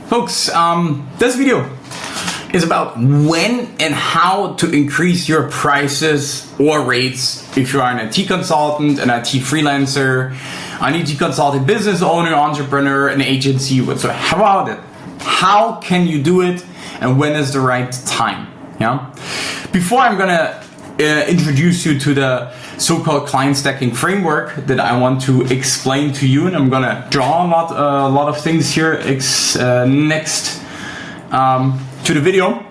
Folks, this video is about when and how to increase your prices or rates if you are an IT consultant, an IT freelancer, an IT consultant business owner, entrepreneur, an agency, whatsoever. How about it? How can you do it and when is the right time? Yeah. Before I'm gonna introduce you to the so-called client stacking framework that I want to explain to you, and I'm gonna draw a lot of things here next to the video.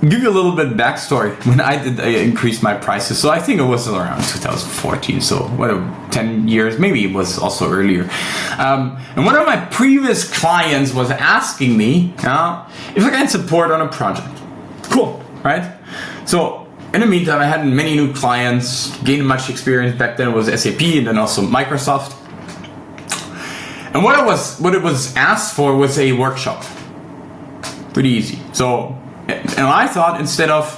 Give you a little bit of backstory when I increased my prices. So I think it was around 2014, so whatever, 10 years, maybe it was also earlier. And one of my previous clients was asking me if I can support on a project. Cool, right? So in the meantime, I had many new clients, gained much experience. Back then it was SAP and then also Microsoft. And what it was asked for was a workshop. Pretty easy. So, and I thought instead of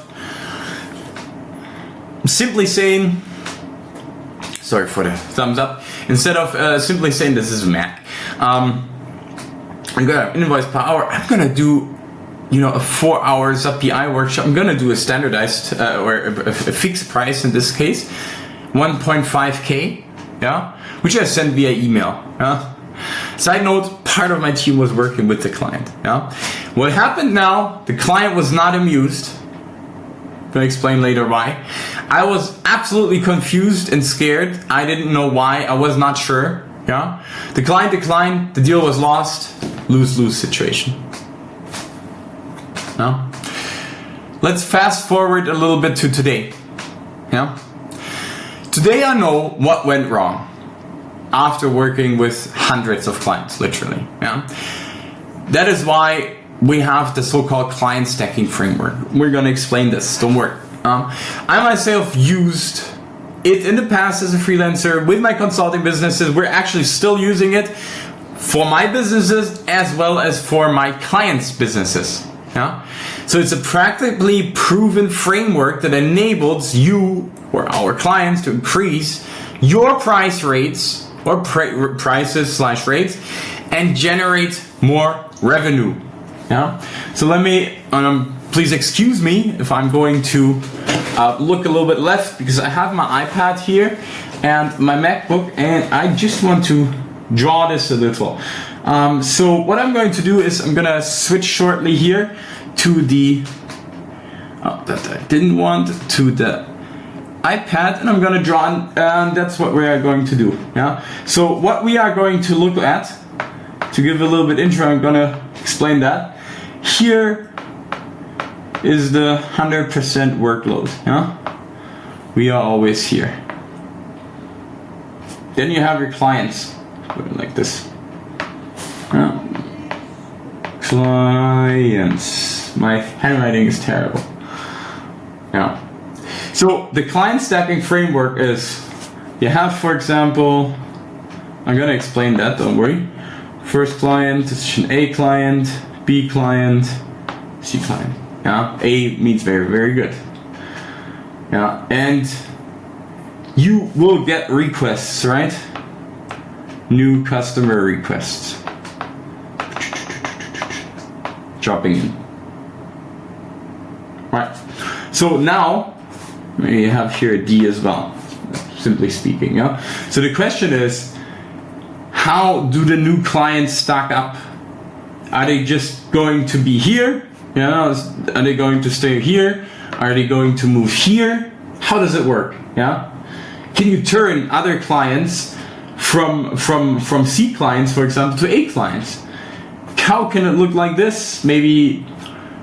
simply saying, sorry for the thumbs up, instead of simply saying this is a Mac, I'm gonna invoice per hour. I'm gonna do, a 4-hour SAP PI workshop. I'm gonna do a standardized or a fixed price in this case, 1.5K, which I sent via email. Side note, part of my team was working with the client. What happened now, the client was not amused. I'm gonna explain later why. I was absolutely confused and scared. I didn't know why. I was not sure. The client declined. The deal was lost. Lose-lose situation. Let's fast forward a little bit to today. Today I know what went wrong after working with hundreds of clients, literally. That is why we have the so-called client stacking framework. We're gonna explain this, don't worry. I myself used it in the past as a freelancer with my consulting businesses. We're actually still using it for my businesses as well as for my clients' businesses. So it's a practically proven framework that enables you or our clients to increase your price rates or prices/rates and generate more revenue. So let me, please excuse me if I'm going to look a little bit left because I have my iPad here and my MacBook and I just want to draw this a little. So what I'm going to do is I'm going to switch shortly here to the, that I didn't want, to the iPad, and I'm going to draw, and that's what we are going to do. So what we are going to look at, to give a little bit intro, I'm going to explain that. Here is the 100% workload. We are always here. Then you have your clients, put it like this. Clients. My handwriting is terrible. So the client stacking framework is, you have, for example, I'm going to explain that, don't worry. First client, decision A client, B client, C client. A means very, very good. And you will get requests, right? New customer requests. Dropping in. Right. So now we have here a D as well, simply speaking. So the question is, how do the new clients stack up? Are they just going to be here? Are they going to stay here? Are they going to move here? How does it work? Can you turn other clients from C clients, for example, to A clients? How can it look like this? Maybe,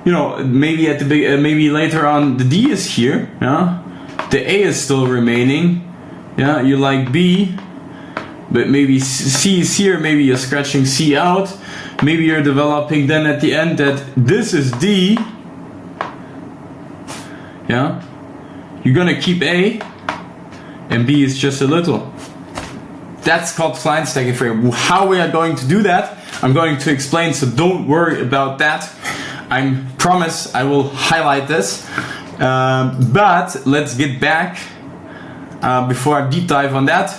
maybe at the maybe later on the D is here. The A is still remaining. You like B, but maybe C is here. Maybe you're scratching C out. Maybe you're developing then at the end that this is D. You're gonna keep A, and B is just a little. That's called client stacking framework. How we are going to do that, I'm going to explain, so don't worry about that. I promise I will highlight this. But let's get back, before I deep dive on that,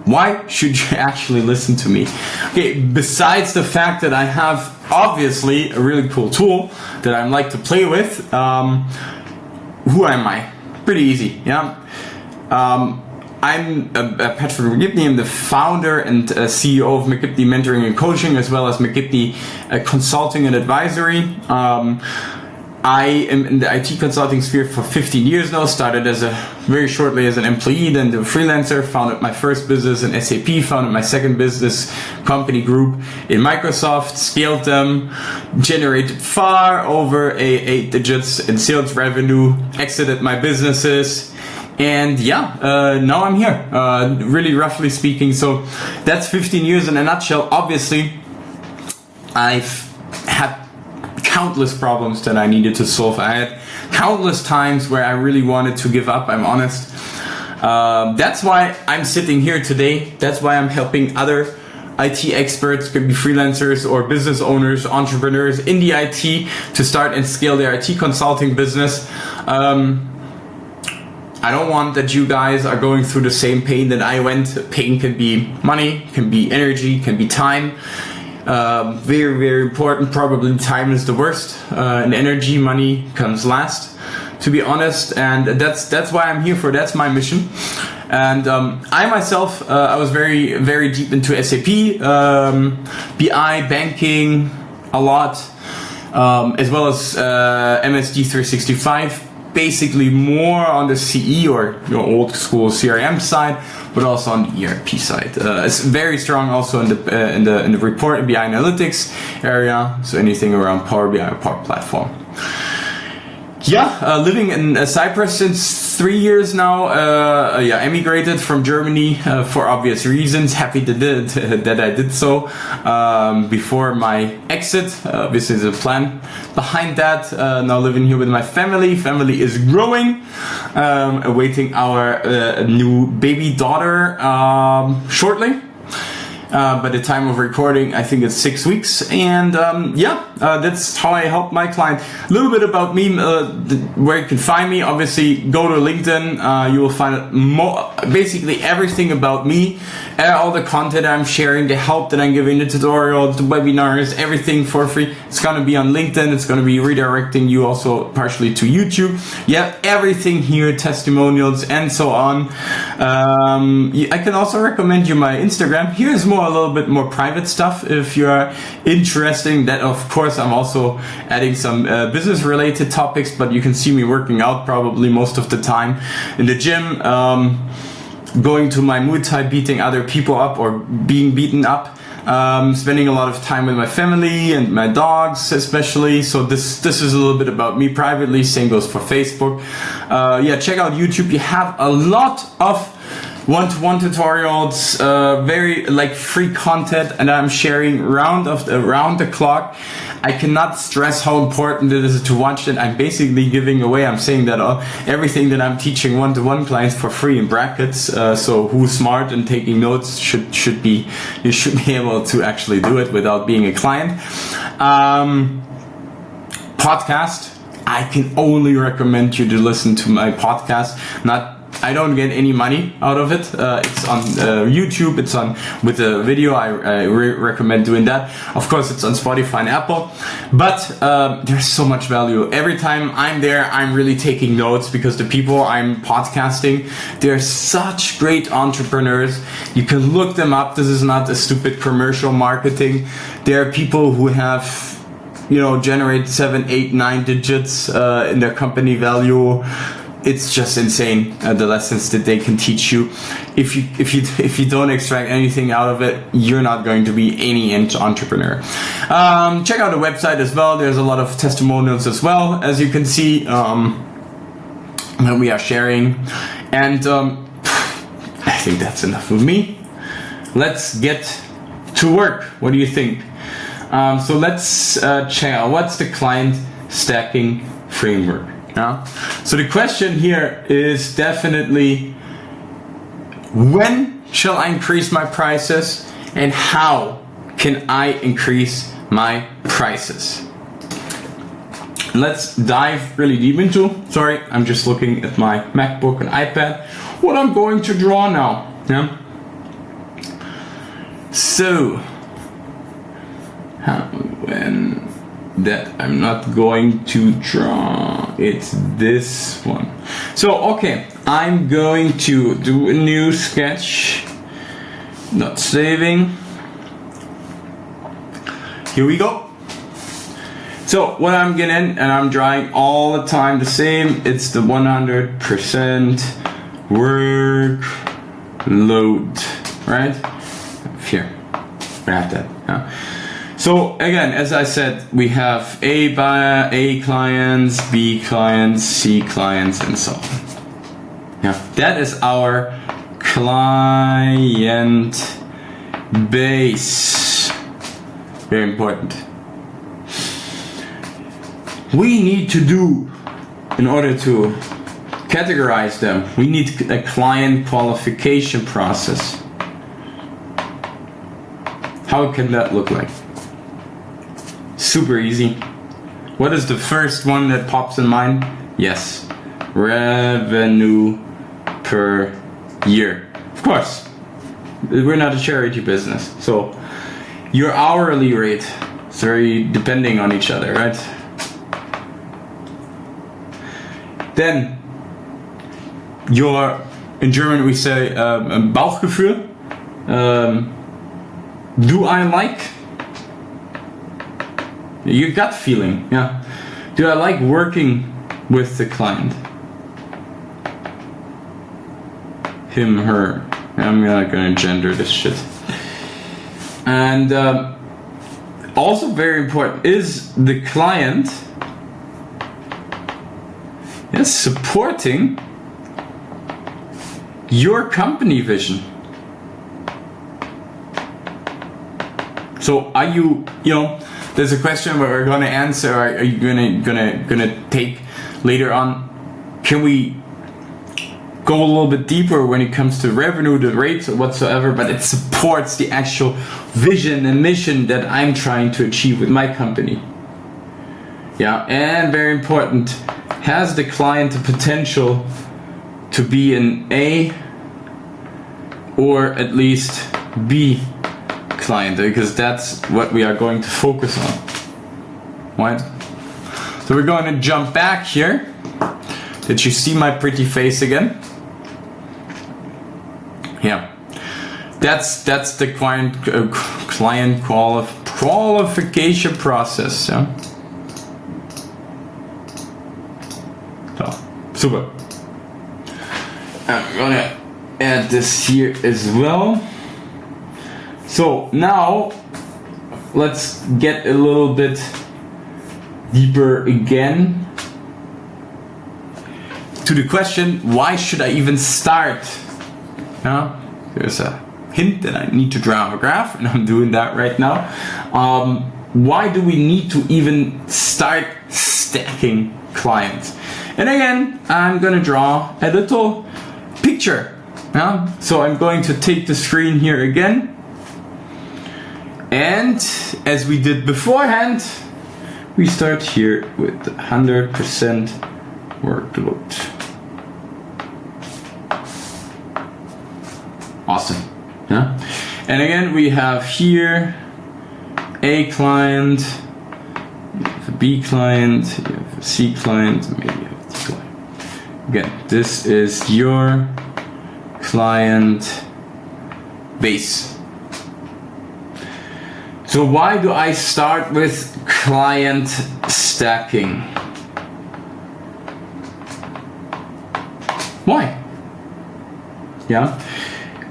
why should you actually listen to me? Okay, besides the fact that I have obviously a really cool tool that I like to play with, who am I? Pretty easy, yeah. I'm Patrick McGibney. I'm the founder and CEO of McGibney Mentoring and Coaching, as well as McGibney Consulting and Advisory. I am in the IT consulting sphere for 15 years now. Started very shortly as an employee, then the freelancer. Founded my first business in SAP. Founded my second business company group in Microsoft. Scaled them. Generated far over 8 digits in sales revenue. Exited my businesses. And now I'm here, really roughly speaking. So that's 15 years in a nutshell. Obviously, I've had countless problems that I needed to solve. I had countless times where I really wanted to give up, I'm honest. That's why I'm sitting here today. That's why I'm helping other IT experts, could be freelancers or business owners, entrepreneurs in the IT to start and scale their IT consulting business. I don't want that you guys are going through the same pain that I went. Pain can be money, can be energy, can be time. Very, very important. Probably time is the worst. And energy, money comes last, to be honest. And that's why I'm here for. That's my mission. And I myself, I was very, very deep into SAP, BI, banking, a lot, as well as MSD 365. Basically more on the CE or old school CRM side, but also on the ERP side. It's very strong also in the report and BI analytics area. So anything around Power BI or Power Platform. Living in Cyprus since 3 years now. Emigrated from Germany for obvious reasons. Happy that I did so before my exit. This is a plan behind that. Now living here with my family. Family is growing. Awaiting our new baby daughter shortly. By the time of recording, I think it's 6 weeks, and that's how I help my client. A little bit about me, where you can find me. Obviously, go to LinkedIn. You will find basically everything about me, all the content I'm sharing, the help that I'm giving, the tutorials, the webinars, everything for free. It's gonna be on LinkedIn. It's gonna be redirecting you also partially to YouTube. Everything here, testimonials and so on. I can also recommend you my Instagram. Here's a little bit more private stuff if you're interested in that. Of course, I'm also adding some business related topics, but you can see me working out probably most of the time in the gym, going to my Muay Thai, beating other people up or being beaten up, spending a lot of time with my family and my dogs especially. So this is a little bit about me privately. Same goes for Facebook. Check out YouTube. You have a lot of one-to-one tutorials, very free content, and I'm sharing around the clock. I cannot stress how important it is to watch it. I'm basically giving away. I'm saying that everything that I'm teaching one-to-one clients for free in brackets. So who's smart and taking notes should be able to actually do it without being a client. Podcast. I can only recommend you to listen to my podcast. I don't get any money out of it. It's on YouTube. It's on with the video. I recommend doing that. Of course, it's on Spotify and Apple. But there's so much value. Every time I'm there, I'm really taking notes because the people I'm podcasting, they're such great entrepreneurs. You can look them up. This is not a stupid commercial marketing. There are people who have generate 7, 8, 9 digits in their company value. It's just insane, the lessons that they can teach you. If you don't extract anything out of it, you're not going to be any entrepreneur. Check out the website as well. There's a lot of testimonials as well, as you can see, that we are sharing. And I think that's enough of me. Let's get to work. What do you think? So let's check out what's the client stacking framework. So the question here is definitely, when shall I increase my prices and how can I increase my prices? Let's dive really deep into, sorry, I'm just looking at my MacBook and iPad, what I'm going to draw now. So, when that I'm not going to draw, it's this one. So, okay, I'm going to do a new sketch, not saving. Here we go. So what I'm getting, and I'm drawing all the time the same, it's the 100% workload, right? Here, grab that. Yeah. So again, as I said, we have A clients, B clients, C clients, and so on. Yeah, that is our client base. Very important. We need to do, in order to categorize them, we need a client qualification process. How can that look like? Super easy. What is the first one that pops in mind? Yes, revenue per year. Of course, we're not a charity business, so your hourly rate is very depending on each other, right? Then your, in German we say Bauchgefühl. Do I like? Your gut feeling, yeah. Do I like working with the client? Him, her. I'm not gonna gender this shit. And also very important, is the client supporting your company vision? So are you, there's a question where we're gonna answer, are you gonna take later on, can we go a little bit deeper when it comes to revenue, the rates or whatsoever, but it supports the actual vision and mission that I'm trying to achieve with my company. Yeah, and very important, has the client the potential to be an A or at least B client, because that's what we are going to focus on, right? So we're going to jump back here. Did you see my pretty face again? Yeah, that's the client qualification process. Yeah. So, super. I'm gonna add this here as well. So now let's get a little bit deeper again to the question, why should I even start? There's a hint that I need to draw a graph, and I'm doing that right now. Why do we need to even start stacking clients? And again, I'm gonna draw a little picture. So I'm going to take the screen here again. And as we did beforehand, we start here with 100% workload. Awesome. Yeah. And again, we have here A client, you have a B client, you have a C client, maybe you have a D client. Again, this is your client base. So why do I start with client stacking? Why? Yeah.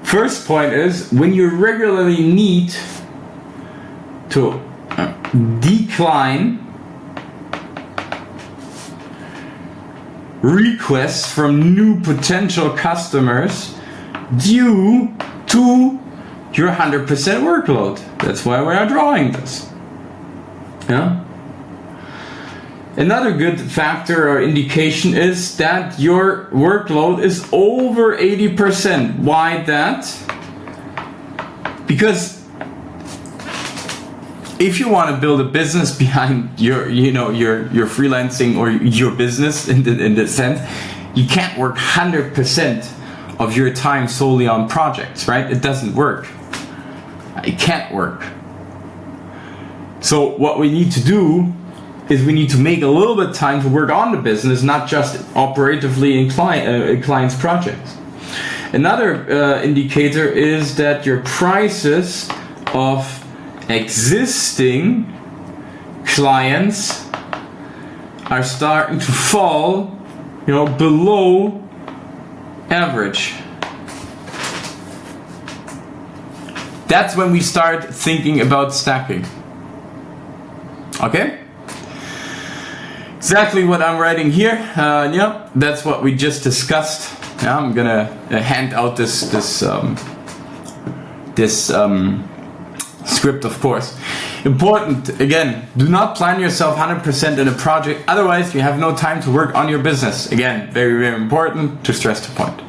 First point is, when you regularly need to decline requests from new potential customers due to your 100% workload. That's why we are drawing this. Yeah. Another good factor or indication is that your workload is over 80%. Why that? Because if you want to build a business behind your freelancing or your business in the sense, you can't work 100% of your time solely on projects, right? It doesn't work. it can't work. So what we need to do is we need to make a little bit of time to work on the business, not just operatively in client's projects. Another indicator is that your prices of existing clients are starting to fall, below average. That's when we start thinking about stacking. Okay? Exactly what I'm writing here. That's what we just discussed. I'm gonna hand out this script, of course. Important, again, do not plan yourself 100% in a project, otherwise you have no time to work on your business. Again, very, very important to stress the point.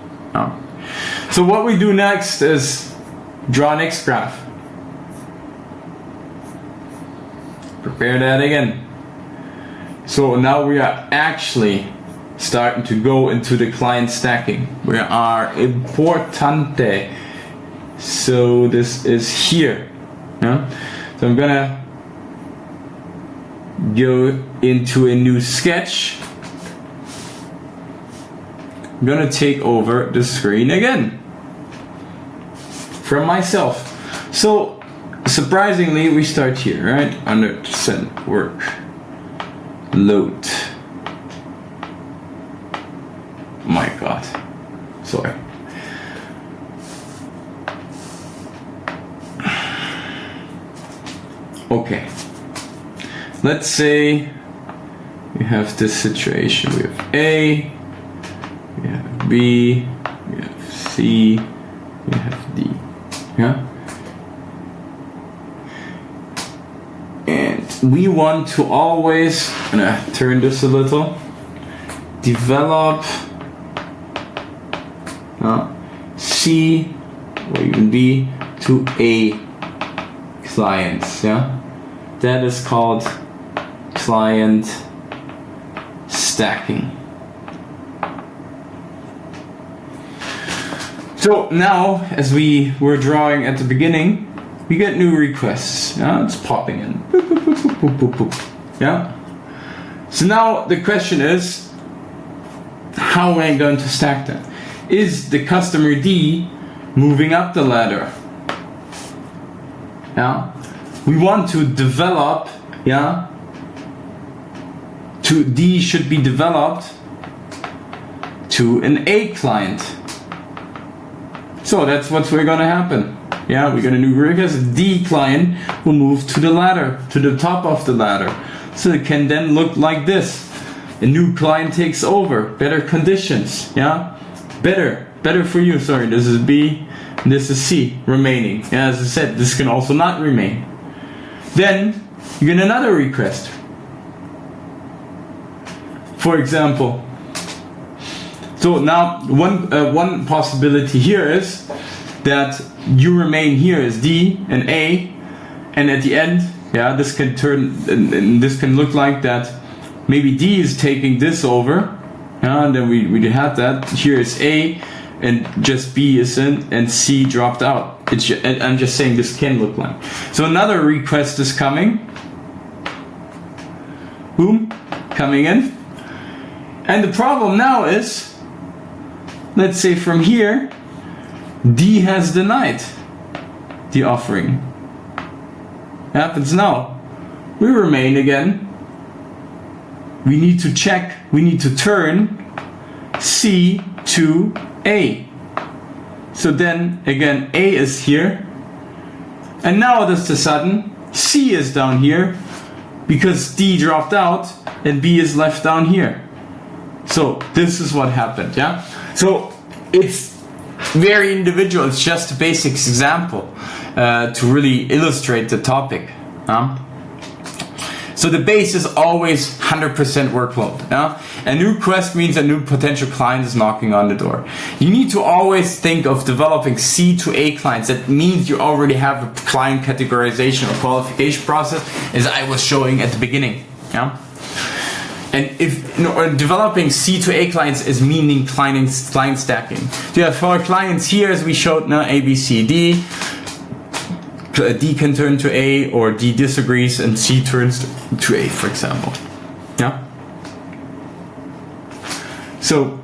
So what we do next is draw next graph. Prepare that again. So now we are actually starting to go into the client stacking. We are importante. So this is here. So I'm gonna go into a new sketch. I'm gonna take over the screen again from myself. So surprisingly, we start here, right? Under send work load. My God, sorry. Okay, let's say we have this situation. We have A, we have B, we have C, we have D. And we want to always, I'm gonna turn this a little, develop C or even B to A clients. That is called client stacking. So now, as we were drawing at the beginning, we get new requests. It's popping in. Boop, boop, boop, boop, boop, boop, boop. Yeah. So now the question is, how am I going to stack that? Is the customer D moving up the ladder? We want to develop, to D should be developed to an A client. So that's what's going to happen. We're going to do request. D client will move to the ladder, to the top of the ladder. So it can then look like this. A new client takes over, better conditions. Better for you. Sorry, this is B, this is C remaining. As I said, this can also not remain. Then you get another request. For example, so now one possibility here is that you remain here as D and A, and at the end, this can turn, and this can look like that. Maybe D is taking this over, and then we had that. Here is A, and just B is in, and C dropped out. I'm just saying this can look like. So another request is coming. Boom, coming in. And the problem now is, let's say from here, D has denied the offering. Happens now. We remain again. We need to check, we need to turn C to A. So then again, A is here. And now all of a sudden, C is down here because D dropped out and B is left down here. So this is what happened, So it's very individual. It's just a basic example to really illustrate the topic. So the base is always 100% workload. A new request means a new potential client is knocking on the door. You need to always think of developing C to A clients. That means you already have a client categorization or qualification process, as I was showing at the beginning. And if developing C to A clients is meaning client stacking. So you have 4 clients here, as we showed now, A, B, C, D. D can turn to A, or D disagrees and C turns to A, for example. Yeah. So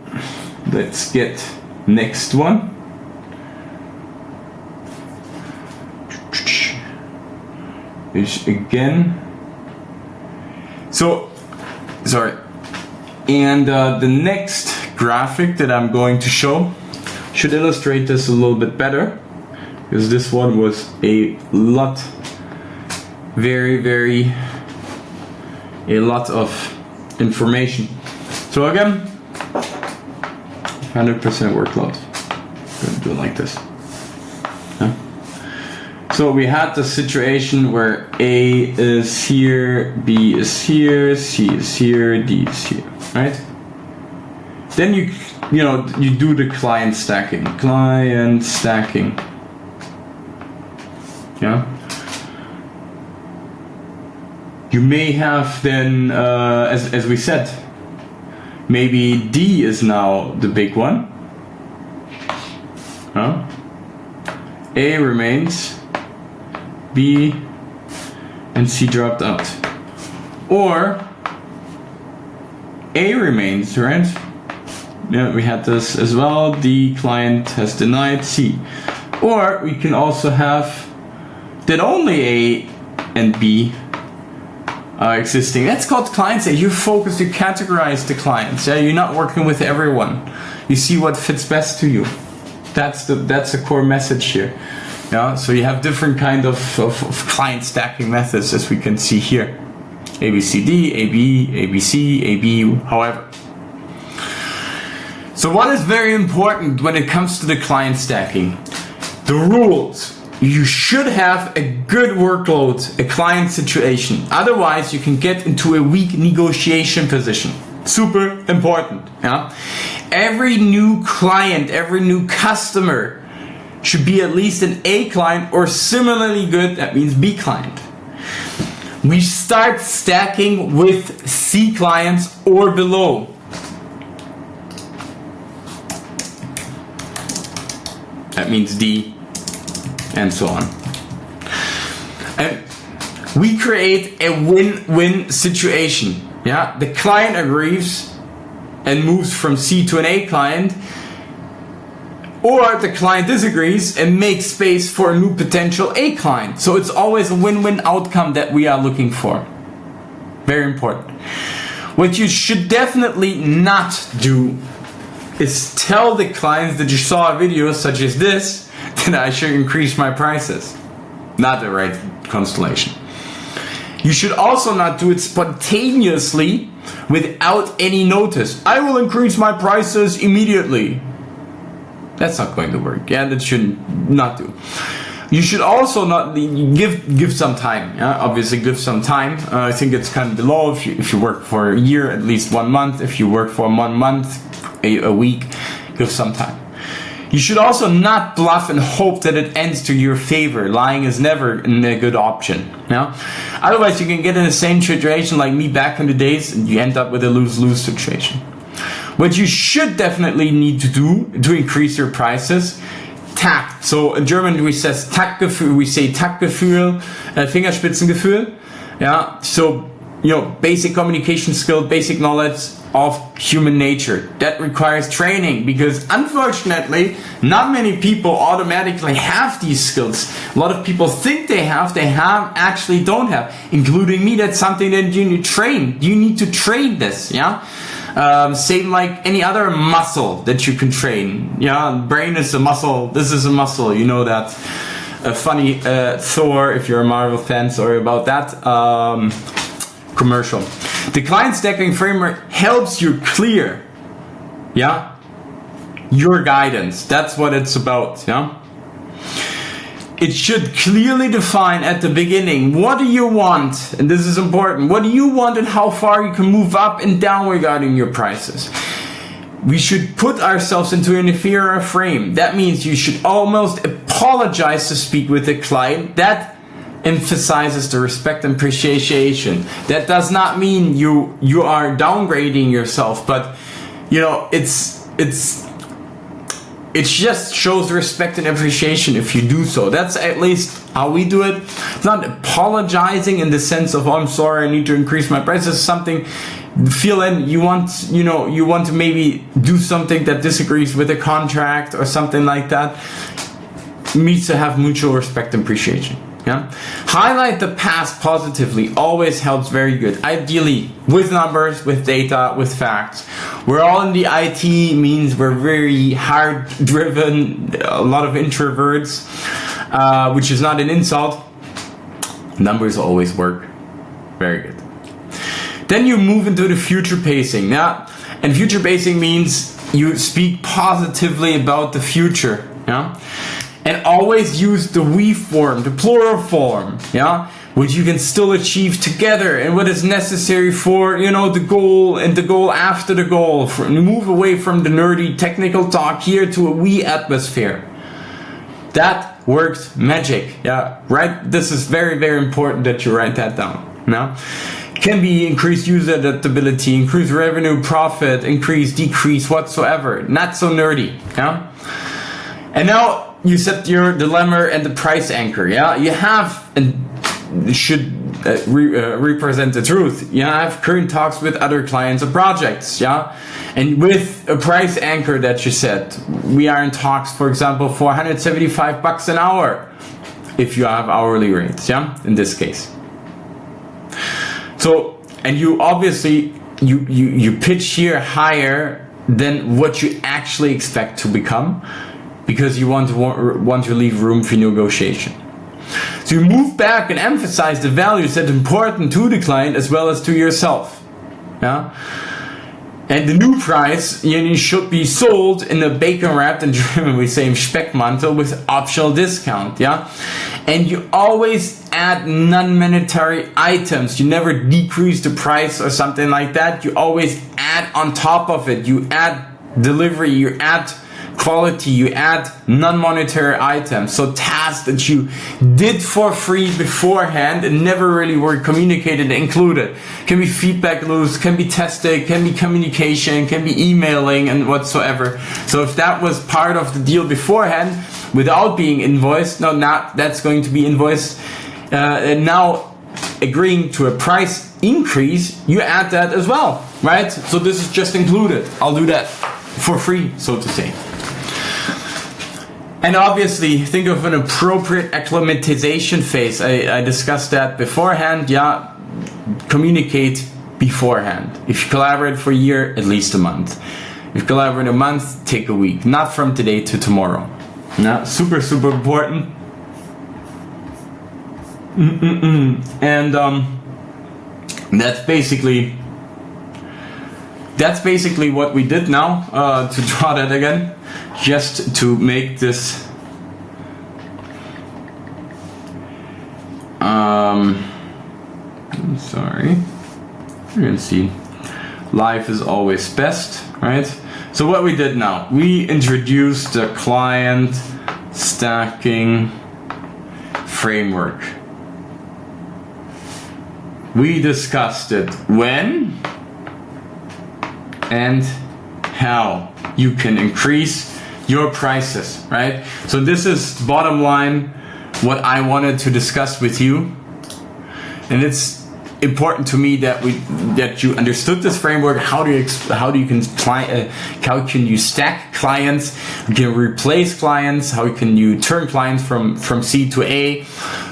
let's get next one. Is again. So, sorry. And the next graphic that I'm going to show should illustrate this a little bit better, because this one was a lot of information. So again, 100% workload. I'm going to do it like this. Yeah. So we had the situation where A is here, B is here, C is here, D is here, right? Then you do the client stacking. Client stacking. Yeah. You may have then, as we said, maybe D is now the big one. Huh? A remains, B and C dropped out. Or A remains, right? Yeah, we had this as well. D client has denied C. Or we can also have that only A and B are existing. That's called client stack. You focus, you categorize the clients. Yeah, you're not working with everyone. You see what fits best to you. That's the core message here. Yeah, so you have different kind of client stacking methods, as we can see here. ABCD, AB, ABC, AB, however. So what is very important when it comes to the client stacking? The rules. You should have a good workload, a client situation. Otherwise, you can get into a weak negotiation position. Super important. Yeah? Every new client, every new customer should be at least an A client or similarly good, that means B client. We start stacking with C clients or below. That means D, and so on. And we create a win-win situation. Yeah, the client agrees and moves from C to an A client, or the client disagrees and makes space for a new potential A client. So it's always a win-win outcome that we are looking for. Very important. What you should definitely not do is tell the clients that you saw a video such as this that I should increase my prices. Not the right constellation. You should also not do it spontaneously without any notice. I will increase my prices immediately. That's not going to work. Yeah, that should not do. You should also not give some time. Yeah? Obviously, give some time. I think it's kind of below. If you work for a year, at least 1 month. If you work for 1 month, a week, give some time. You should also not bluff and hope that it ends to your favor. Lying is never a good option. Yeah? Otherwise, you can get in the same situation like me back in the days, and you end up with a lose-lose situation. What you should definitely need to do to increase your prices, tact. So in German we say Taktgefühl, Fingerspitzengefühl. Yeah. So basic communication skill, basic knowledge of human nature. That requires training, because unfortunately not many people automatically have these skills. A lot of people think they have, actually don't have, including me. That's something that you need to train. You need to train this. Yeah. Same like any other muscle that you can train. Yeah, brain is a muscle. This is a muscle. You know that. Funny Thor, if you're a Marvel fan, sorry about that. Commercial. The client stacking framework helps you clear, your guidance. That's what it's about. Yeah. It should clearly define at the beginning, what do you want? And this is important. What do you want and how far you can move up and down regarding your prices? We should put ourselves into an inferior frame. That means you should almost apologize to speak with the client. That emphasizes the respect and appreciation. That does not mean you are downgrading yourself, but it just shows respect and appreciation if you do so. That's at least how we do it. It's not apologizing in the sense of, oh, I'm sorry, I need to increase my prices. Something, feel in, you want to maybe do something that disagrees with a contract or something like that. It needs to have mutual respect and appreciation. Yeah, highlight the past positively always helps very good. Ideally, with numbers, with data, with facts. We're all in the IT, means we're very hard driven, a lot of introverts, which is not an insult. Numbers always work. Very good. Then you move into the future pacing. Yeah, and future pacing means you speak positively about the future. Yeah. And always use the we form, the plural form, yeah, which you can still achieve together, and what is necessary for, the goal and the goal after the goal. Move away from the nerdy technical talk here to a we atmosphere. That works magic, yeah, right? This is very, very important that you write that down. Yeah, can be increased user adaptability, increase revenue, profit, increase, decrease, whatsoever. Not so nerdy, yeah. And now you set your dilemma and the price anchor. Yeah, you have and should represent the truth. You have current talks with other clients or projects. Yeah, and with a price anchor that you set, we are in talks, for example, for $175 an hour, if you have hourly rates. Yeah, in this case. So, and you obviously you pitch here higher than what you actually expect to become, because you want to leave room for negotiation. So you move back and emphasize the values that are important to the client as well as to yourself. Yeah? And the new price should be sold in a bacon wrapped, in German we say Speckmantel, with optional discount. Yeah, and you always add non-monetary items. You never decrease the price or something like that. You always add on top of it. You add delivery. You add quality, you add non-monetary items, so tasks that you did for free beforehand and never really were communicated and included. Can be feedback loops, can be testing, can be communication, can be emailing and whatsoever. So if that was part of the deal beforehand without being invoiced, now that's going to be invoiced. And now agreeing to a price increase, you add that as well, right? So this is just included. I'll do that for free, so to say. And obviously, think of an appropriate acclimatization phase. I discussed that beforehand. Yeah, communicate beforehand. If you collaborate for a year, at least a month. If you collaborate a month, take a week. Not from today to tomorrow. Yeah, super, super important. And that's basically what we did now, to draw that again, just to make this I'm sorry, you can see life is always best, right? So what we did now, we introduced the client stacking framework. We discussed it when and how you can increase your prices, right? So this is bottom line what I wanted to discuss with you, and it's important to me that you understood this framework. How can you stack clients? How can you replace clients? How can you turn clients from C to A?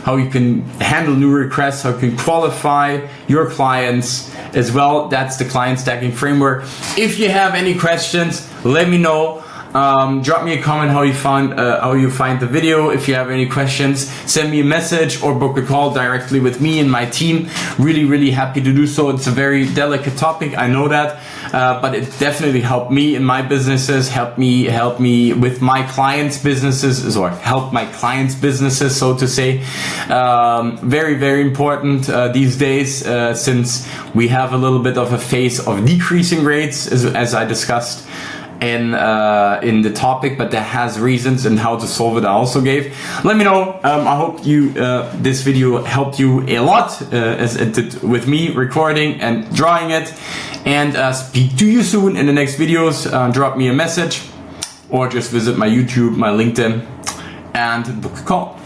How you can handle new requests? How you can qualify your clients as well. That's the client stacking framework. If you have any questions, let me know. Drop me a comment how you find the video. If you have any questions, send me a message or book a call directly with me and my team. Really happy to do so. It's a very delicate topic, I know that, but it definitely helped me in my businesses, help me with my clients' businesses, or help my clients' businesses, so to say. Very important these days, since we have a little bit of a phase of decreasing rates, as I discussed in the topic, but that has reasons, and how to solve it I also gave. Let me know. I hope this video helped you a lot, as it did with me recording and drawing it, and speak to you soon in the next videos. Drop me a message or just visit my YouTube, my LinkedIn, and book a call.